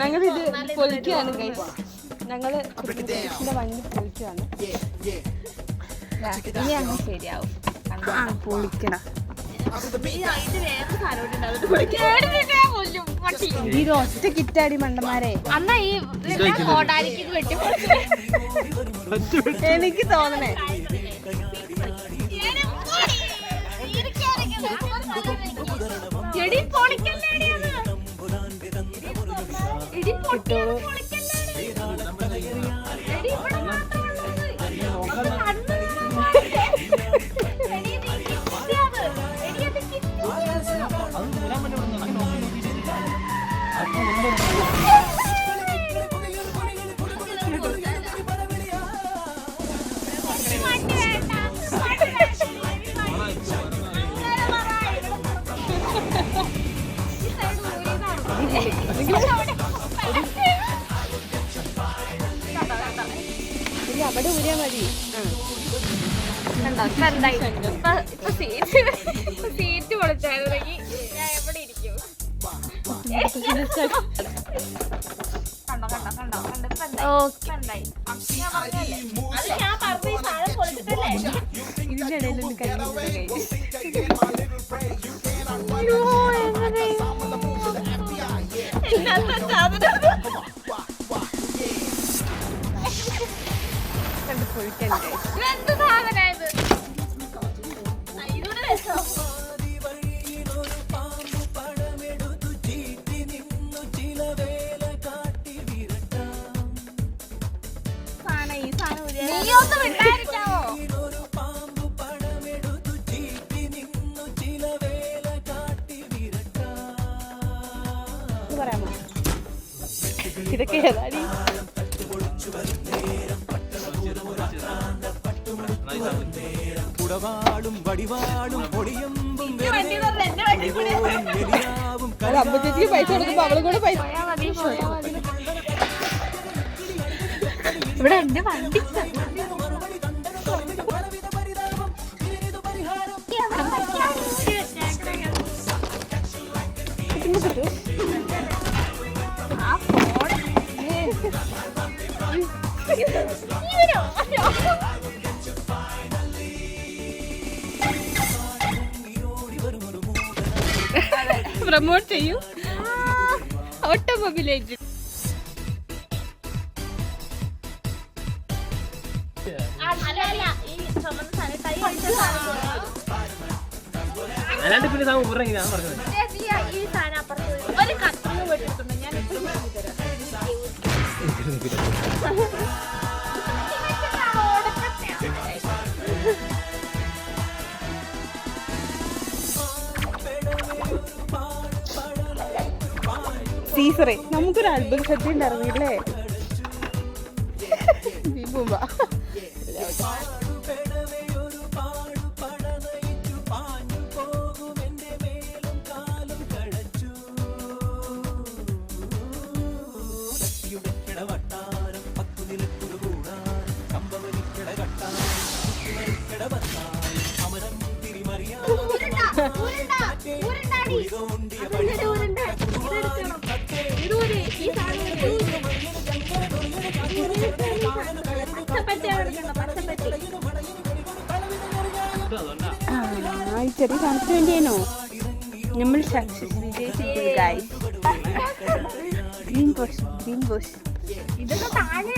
ഞങ്ങളിത് പൊളിക്കുകയാണ് ഗൈസ്. ഞങ്ങള് വണ്ടി പൊളിക്കുകയാണ്. ഇനി അങ്ങനെ ശരിയാവും. പൊളിക്കണം. ഇത് ഒറ്റ കിറ്റാടി മണ്ടന്മാരെ. അന്നാ ഈ എനിക്ക് തോന്നണേ കിട്ടോളൂ. അവിടെ ഊരിയാ മതി. സീറ്റ് പൊളിച്ചായിരുന്നെങ്കിൽ ഞാൻ എവിടെ ഇരിക്കും? ഇതിന്റെ ഇടയിലൊന്ന് പറയാമോ? ഇതൊക്കെ ഏതാടി? അമ്പത്തേക്ക് പൈസ കൊടുക്കുമ്പോ അവളും കൂടെ പൈസ. ഇവിടെ എന്റെ വണ്ടി പ്രമോട്ട് ചെയ്യൂ. ഓട്ടോമൊബൈൽ ഏജന്റ് അല്ലാണ്ട് പിന്നെ സാധനം ഉറങ്ങി ഞാൻ പറഞ്ഞത്. ഈ സാധനം അപ്പുറത്ത് ഒരു കത്രിക വെട്ടിട്ടുണ്ട്. ഞാൻ സീസറേ നമുക്കൊരു ആൽബം സെറ്റ് ഉണ്ടായിരുന്നില്ലേ? ചെറിയ സാധനത്തിന് വേണ്ടിയാണോ നമ്മൾ സക്സസ് വിജയിച്ചിട്ടുണ്ട് guys. Green Bosch green Bosch ഇതൊക്കെ താഴെ